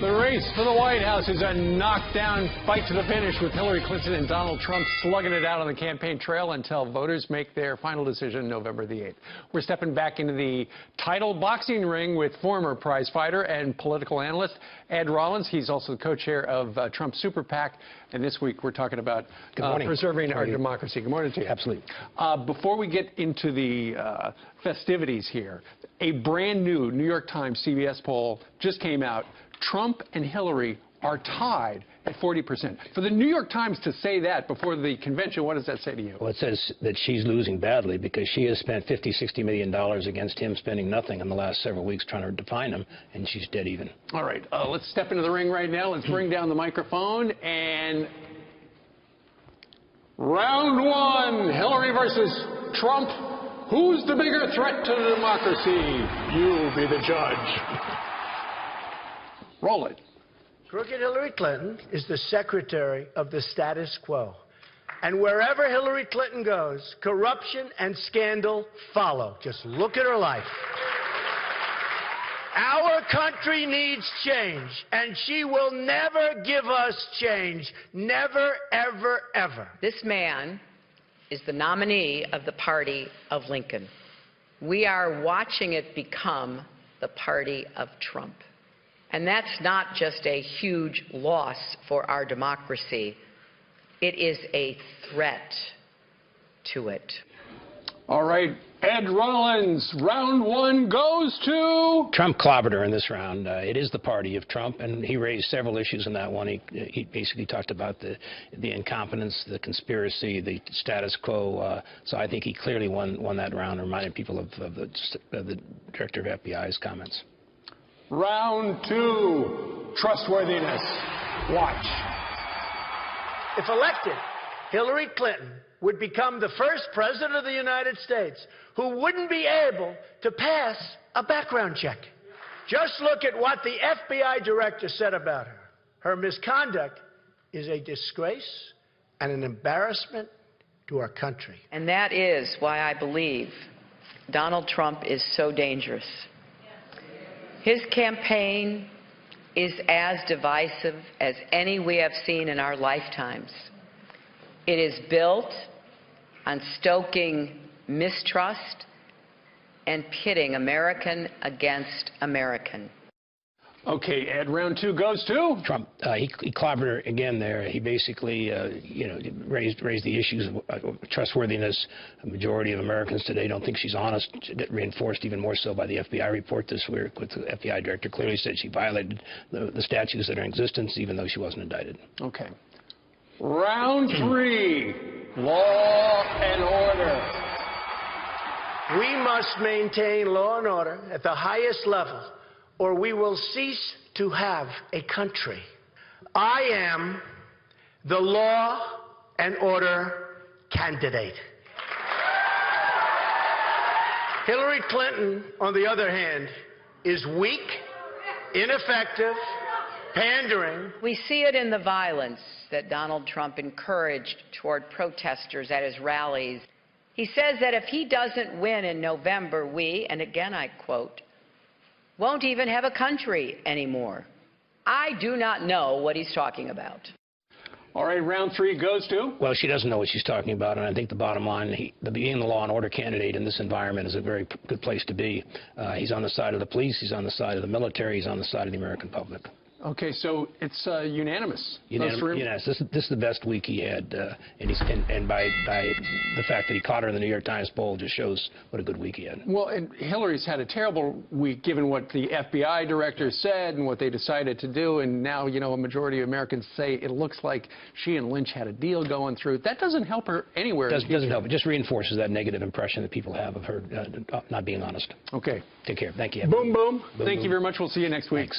The race for the White House is a knockdown fight to the finish, with Hillary Clinton and Donald Trump slugging it out on the campaign trail until voters make their final decision November the 8th. We're stepping back into the title boxing ring with former prizefighter and political analyst Ed Rollins. He's also the co-chair of Trump's Super PAC. And this week we're talking about preserving our democracy. Good morning to you. Absolutely. Before we get into the festivities here, a brand new New York Times CBS poll just came out. Trump and Hillary are tied at 40%. For the New York Times to say that before the convention, what does that say to you? Well, it says that she's losing badly because she has spent $50–60 million against him spending nothing in the last several weeks trying to define him, and she's dead even. All right, let's step into the ring right now. Let's bring down the microphone. And round one, Hillary versus Trump. Who's the bigger threat to democracy? You'll be the judge. Roll it. Crooked Hillary Clinton is the secretary of the status quo. And wherever Hillary Clinton goes, corruption and scandal follow. Just look at her life. Our country needs change, and she will never give us change. Never, ever, ever. This man is the nominee of the party of Lincoln. We are watching it become the party of Trump. And that's not just a huge loss for our democracy. It is a threat to it. All right, Ed Rollins, round one goes to... Trump clobbered her in this round. It is the party of Trump, and he raised several issues in that one. He basically talked about the incompetence, the conspiracy, the status quo. So I think he clearly won that round, reminding people of the director of FBI's comments. Round two, trustworthiness. Watch. If elected, Hillary Clinton would become the first president of the United States who wouldn't be able to pass a background check. Just look at what the FBI director said about her. Her misconduct is a disgrace and an embarrassment to our country. And that is why I believe Donald Trump is so dangerous. His campaign is as divisive as any we have seen in our lifetimes. It is built on stoking mistrust and pitting American against American. Okay, Ed, round two goes to... Trump. He clobbered her again there. He basically, raised the issues of trustworthiness. A majority of Americans today don't think she's honest, reinforced even more so by the FBI report this week, with the FBI director clearly said she violated the statutes that are in existence, even though she wasn't indicted. Okay. Round three, law and order. We must maintain law and order at the highest level, or we will cease to have a country. I am the law and order candidate. Hillary Clinton, on the other hand, is weak, ineffective, pandering. We see it in the violence that Donald Trump encouraged toward protesters at his rallies. He says that if he doesn't win in November, we, and again I quote, won't even have a country anymore. I do not know what he's talking about. All right, round three goes to? Well, she doesn't know what she's talking about, and I think the bottom line, being the law and order candidate in this environment is a very good place to be. He's on the side of the police, he's on the side of the military, he's on the side of the American public. Okay, so it's unanimous. Yes, this is the best week he had, and by the fact that he caught her in the New York Times poll just shows what a good week he had. Well, and Hillary's had a terrible week given what the FBI director said and what they decided to do, and now, a majority of Americans say it looks like she and Lynch had a deal going through. That doesn't help her anywhere. It doesn't help. It just reinforces that negative impression that people have of her not being honest. Okay. Take care. Thank you. Boom, boom. Thank you very much. We'll see you next week. Thanks.